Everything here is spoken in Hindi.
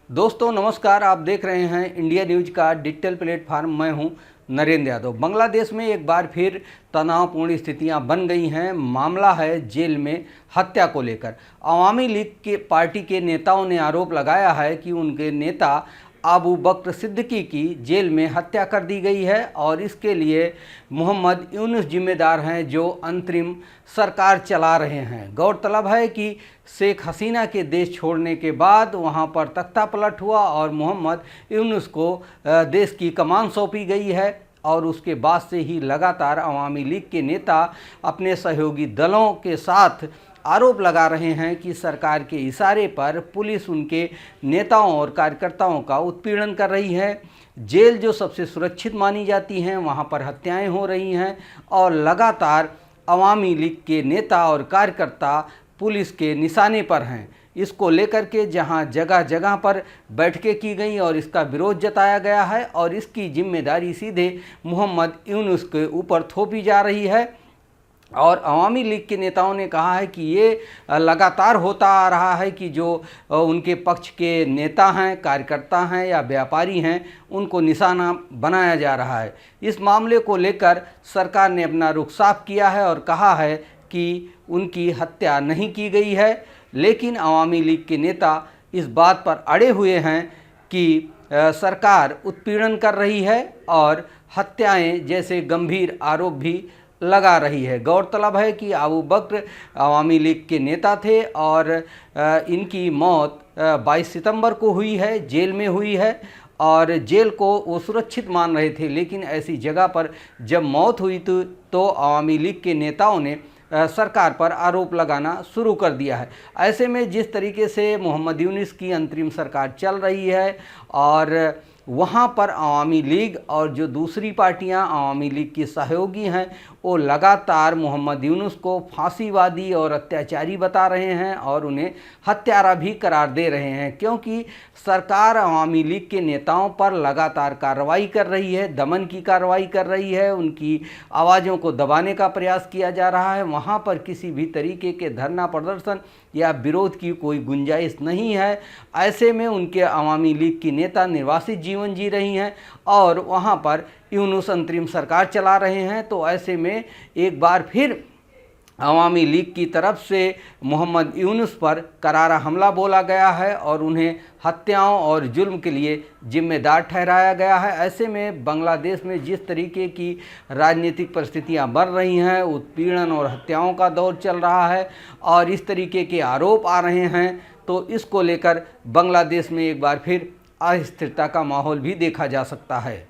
दोस्तों नमस्कार, आप देख रहे हैं इंडिया न्यूज का डिजिटल प्लेटफार्म। मैं हूं नरेंद्र यादव। बांग्लादेश में एक बार फिर तनावपूर्ण स्थितियां बन गई हैं। मामला है जेल में हत्या को लेकर। अवामी लीग के पार्टी के नेताओं ने आरोप लगाया है कि उनके नेता अबू बकर सिद्दीकी की जेल में हत्या कर दी गई है और इसके लिए मोहम्मद यूनुस जिम्मेदार हैं, जो अंतरिम सरकार चला रहे हैं। गौरतलब है कि शेख हसीना के देश छोड़ने के बाद वहां पर तख्ता पलट हुआ और मोहम्मद यूनुस को देश की कमान सौंपी गई है और उसके बाद से ही लगातार अवामी लीग के नेता अपने सहयोगी दलों के साथ आरोप लगा रहे हैं कि सरकार के इशारे पर पुलिस उनके नेताओं और कार्यकर्ताओं का उत्पीड़न कर रही है। जेल जो सबसे सुरक्षित मानी जाती हैं, वहां पर हत्याएं हो रही हैं और लगातार अवामी लीग के नेता और कार्यकर्ता पुलिस के निशाने पर हैं। इसको लेकर के जहां जगह जगह पर बैठकें की गई और इसका विरोध जताया गया है और इसकी जिम्मेदारी सीधे मोहम्मद यूनुस के ऊपर थोपी जा रही है। और अवामी लीग के नेताओं ने कहा है कि ये लगातार होता आ रहा है कि जो उनके पक्ष के नेता हैं, कार्यकर्ता हैं या व्यापारी हैं, उनको निशाना बनाया जा रहा है। इस मामले को लेकर सरकार ने अपना रुख साफ किया है और कहा है कि उनकी हत्या नहीं की गई है, लेकिन अवामी लीग के नेता इस बात पर अड़े हुए हैं कि सरकार उत्पीड़न कर रही है और हत्याएं जैसे गंभीर आरोप भी लगा रही है। गौरतलब है कि अबू बकर अवामी लीग के नेता थे और इनकी मौत 22 सितंबर को हुई है, जेल में हुई है और जेल को वो सुरक्षित मान रहे थे। लेकिन ऐसी जगह पर जब मौत हुई तो अवामी लीग के नेताओं ने सरकार पर आरोप लगाना शुरू कर दिया है। ऐसे में जिस तरीके से मोहम्मद यूनुस की अंतरिम सरकार चल रही है और वहाँ पर अवामी लीग और जो दूसरी पार्टियाँ अवामी लीग की सहयोगी हैं, वो लगातार मोहम्मद यूनुस को फांसीवादी और अत्याचारी बता रहे हैं और उन्हें हत्यारा भी करार दे रहे हैं, क्योंकि सरकार अवामी लीग के नेताओं पर लगातार कार्रवाई कर रही है, दमन की कार्रवाई कर रही है, उनकी आवाज़ों को दबाने का प्रयास किया जा रहा है। वहाँ पर किसी भी तरीके के धरना प्रदर्शन या विरोध की कोई गुंजाइश नहीं है। ऐसे में उनके अवामी लीग की नेता निर्वासित जीवन जी रही हैं और वहाँ पर यूनुस अंतरिम सरकार चला रहे हैं। तो ऐसे में एक बार फिर अवामी लीग की तरफ से मोहम्मद यूनुस पर करारा हमला बोला गया है और उन्हें हत्याओं और जुल्म के लिए जिम्मेदार ठहराया गया है। ऐसे में बांग्लादेश में जिस तरीके की राजनीतिक परिस्थितियां बन रही हैं, उत्पीड़न और हत्याओं का दौर चल रहा है और इस तरीके के आरोप आ रहे हैं, तो इसको लेकर बांग्लादेश में एक बार फिर अस्थिरता का माहौल भी देखा जा सकता है।